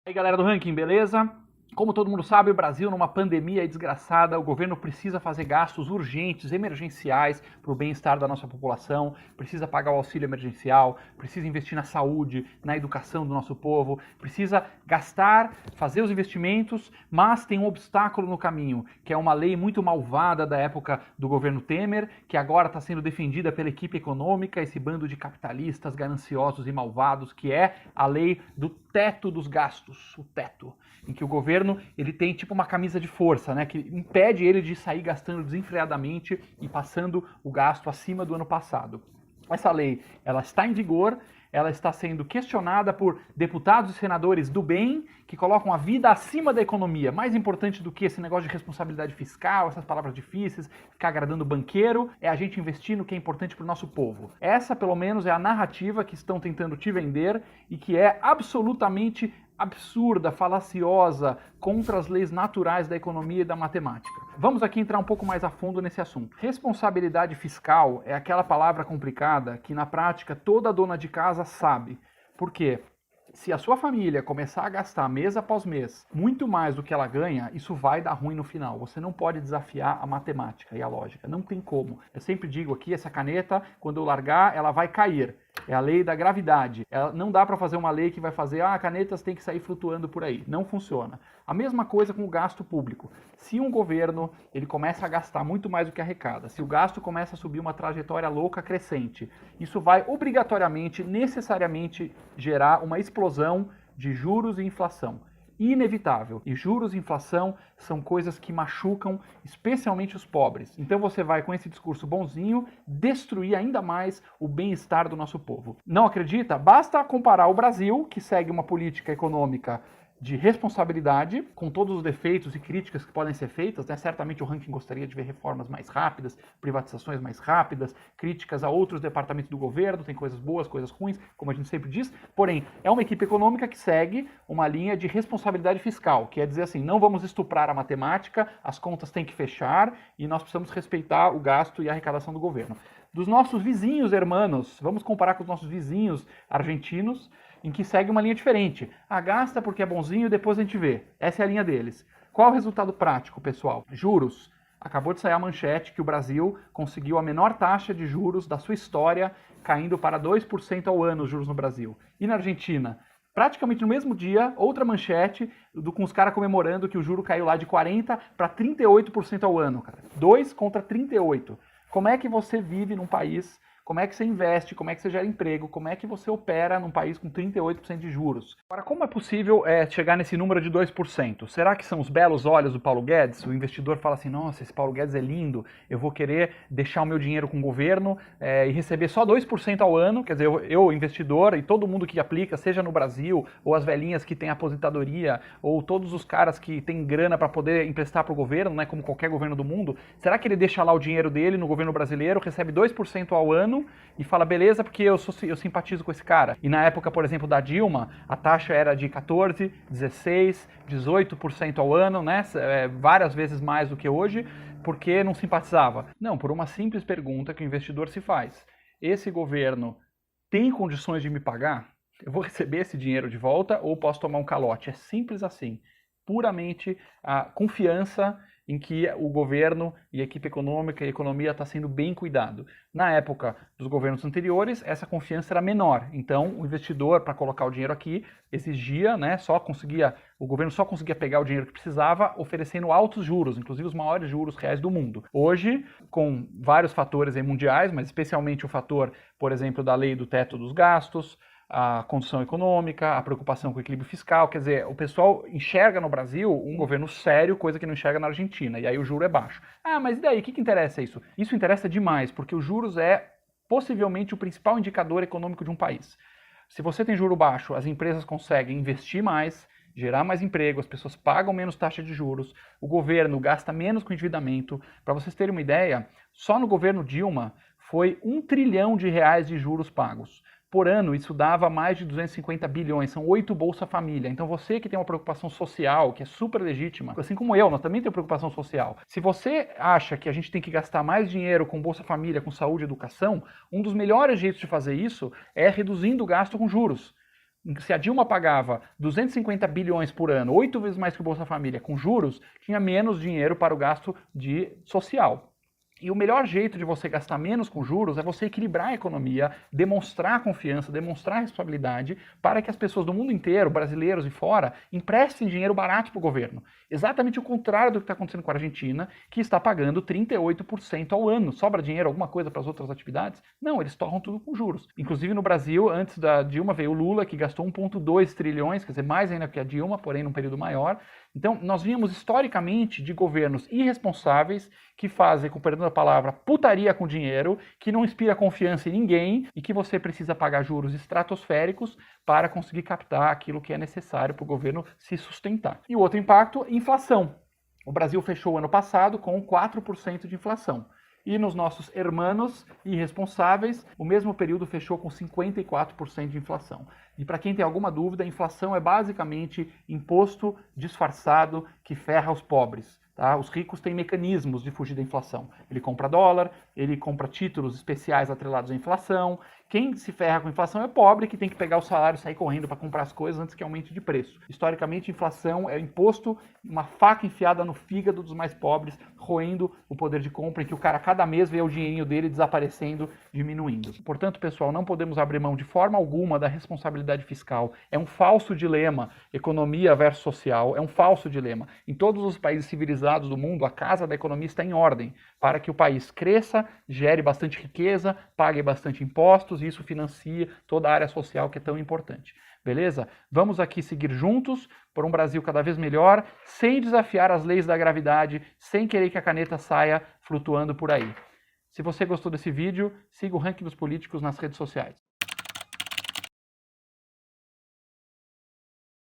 E aí, galera do Ranking, beleza? Como todo mundo sabe, o Brasil numa pandemia desgraçada, o governo precisa fazer gastos urgentes, emergenciais para o bem-estar da nossa população, precisa pagar o auxílio emergencial, precisa investir na saúde, na educação do nosso povo, precisa gastar, fazer os investimentos, mas tem um obstáculo no caminho, que é uma lei muito malvada da época do governo Temer, que agora está sendo defendida pela equipe econômica, esse bando de capitalistas gananciosos e malvados, que é a lei do teto dos gastos, o teto, em que o governo ele tem tipo uma camisa de força, né, que impede ele de sair gastando desenfreadamente e passando o gasto acima do ano passado. Essa lei, ela está em vigor, ela está sendo questionada por deputados e senadores do bem que colocam a vida acima da economia. Mais importante do que esse negócio de responsabilidade fiscal, essas palavras difíceis, ficar agradando banqueiro, é a gente investir no que é importante para o nosso povo. Essa, pelo menos, é a narrativa que estão tentando te vender e que é absolutamente absurda, falaciosa, contra as leis naturais da economia e da matemática. Vamos aqui entrar um pouco mais a fundo nesse assunto. Responsabilidade fiscal é aquela palavra complicada que na prática toda dona de casa sabe. Por quê? Se a sua família começar a gastar mês após mês muito mais do que ela ganha, isso vai dar ruim no final. Você não pode desafiar a matemática e a lógica. Não tem como. Eu sempre digo aqui, essa caneta, quando eu largar, ela vai cair. É a lei da gravidade. Não dá para fazer uma lei que vai fazer, canetas têm que sair flutuando por aí. Não funciona. A mesma coisa com o gasto público. Se um governo ele começa a gastar muito mais do que arrecada, se o gasto começa a subir uma trajetória louca crescente, isso vai obrigatoriamente, necessariamente gerar uma explosão de juros e inflação. Inevitável. E juros e inflação são coisas que machucam especialmente os pobres. Então você vai, com esse discurso bonzinho, destruir ainda mais o bem-estar do nosso povo. Não acredita? Basta comparar o Brasil, que segue uma política econômica de responsabilidade, com todos os defeitos e críticas que podem ser feitas, né? Certamente o Ranking gostaria de ver reformas mais rápidas, privatizações mais rápidas, críticas a outros departamentos do governo, tem coisas boas, coisas ruins, como a gente sempre diz, porém, é uma equipe econômica que segue uma linha de responsabilidade fiscal, que é dizer assim, não vamos estuprar a matemática, as contas têm que fechar e nós precisamos respeitar o gasto e a arrecadação do governo. Dos nossos vizinhos hermanos, vamos comparar com os nossos vizinhos argentinos, em que segue uma linha diferente. Gasta porque é bonzinho e depois a gente vê. Essa é a linha deles. Qual é o resultado prático, pessoal? Juros. Acabou de sair a manchete que o Brasil conseguiu a menor taxa de juros da sua história, caindo para 2% ao ano os juros no Brasil. E na Argentina? Praticamente no mesmo dia, outra manchete com os caras comemorando que o juro caiu lá de 40% para 38% ao ano, cara. 2 contra 38. Como é que você vive num país, como é que você investe, como é que você gera emprego, como é que você opera num país com 38% de juros? Agora, como é possível chegar nesse número de 2%? Será que são os belos olhos do Paulo Guedes? O investidor fala assim, nossa, esse Paulo Guedes é lindo, eu vou querer deixar o meu dinheiro com o governo e receber só 2% ao ano, quer dizer, eu, investidor, e todo mundo que aplica, seja no Brasil, ou as velhinhas que têm aposentadoria, ou todos os caras que têm grana para poder emprestar para o governo, né, como qualquer governo do mundo, será que ele deixa lá o dinheiro dele no governo brasileiro, recebe 2% ao ano, e fala, beleza, porque eu simpatizo com esse cara. E na época, por exemplo, da Dilma, a taxa era de 14%, 16%, 18% ao ano, né? Várias vezes mais do que hoje, porque não simpatizava. Não, por uma simples pergunta que o investidor se faz. Esse governo tem condições de me pagar? Eu vou receber esse dinheiro de volta ou posso tomar um calote? É simples assim. Puramente a confiança em que o governo e a equipe econômica e a economia está sendo bem cuidado. Na época dos governos anteriores, essa confiança era menor. Então, o investidor, para colocar o dinheiro aqui, exigia, né, o governo só conseguia pegar o dinheiro que precisava, oferecendo altos juros, inclusive os maiores juros reais do mundo. Hoje, com vários fatores mundiais, mas especialmente o fator, por exemplo, da lei do teto dos gastos, a condição econômica, a preocupação com o equilíbrio fiscal, quer dizer, o pessoal enxerga no Brasil um governo sério, coisa que não enxerga na Argentina, e aí o juro é baixo. Mas e daí, o que interessa isso? Isso interessa demais, porque os juros é possivelmente o principal indicador econômico de um país. Se você tem juro baixo, as empresas conseguem investir mais, gerar mais emprego, as pessoas pagam menos taxa de juros, o governo gasta menos com endividamento. Para vocês terem uma ideia, só no governo Dilma foi R$ 1 trilhão de juros pagos. Por ano, isso dava mais de 250 bilhões, são 8 Bolsa Família. Então você que tem uma preocupação social, que é super legítima, assim como eu, nós também temos preocupação social. Se você acha que a gente tem que gastar mais dinheiro com Bolsa Família, com saúde e educação, um dos melhores jeitos de fazer isso é reduzindo o gasto com juros. Se a Dilma pagava 250 bilhões por ano, 8 vezes mais que o Bolsa Família, com juros, tinha menos dinheiro para o gasto de social. E o melhor jeito de você gastar menos com juros é você equilibrar a economia, demonstrar confiança, demonstrar responsabilidade para que as pessoas do mundo inteiro, brasileiros e fora, emprestem dinheiro barato para o governo. Exatamente o contrário do que está acontecendo com a Argentina, que está pagando 38% ao ano. Sobra dinheiro, alguma coisa para as outras atividades? Não, eles torram tudo com juros. Inclusive no Brasil, antes da Dilma veio o Lula, que gastou 1,2 trilhões, quer dizer, mais ainda que a Dilma, porém num período maior. Então, nós vimos historicamente de governos irresponsáveis que fazem, com perdão da palavra, putaria com dinheiro, que não inspira confiança em ninguém e que você precisa pagar juros estratosféricos para conseguir captar aquilo que é necessário para o governo se sustentar. E o outro impacto, inflação. O Brasil fechou o ano passado com 4% de inflação. E nos nossos hermanos irresponsáveis, o mesmo período fechou com 54% de inflação. E para quem tem alguma dúvida, a inflação é basicamente imposto disfarçado que ferra os pobres. Tá? Os ricos têm mecanismos de fugir da inflação. Ele compra dólar, ele compra títulos especiais atrelados à inflação. Quem se ferra com a inflação é pobre, que tem que pegar o salário e sair correndo para comprar as coisas antes que aumente de preço. Historicamente, inflação é imposto, uma faca enfiada no fígado dos mais pobres, roendo o poder de compra, em que o cara cada mês vê o dinheirinho dele desaparecendo, diminuindo. Portanto, pessoal, não podemos abrir mão de forma alguma da responsabilidade fiscal. É um falso dilema, economia versus social, é um falso dilema. Em todos os países civilizados do mundo, a casa da economia está em ordem, para que o país cresça, gere bastante riqueza, pague bastante impostos, e isso financia toda a área social que é tão importante. Beleza? Vamos aqui seguir juntos por um Brasil cada vez melhor, sem desafiar as leis da gravidade, sem querer que a caneta saia flutuando por aí. Se você gostou desse vídeo, siga o Ranking dos Políticos nas redes sociais.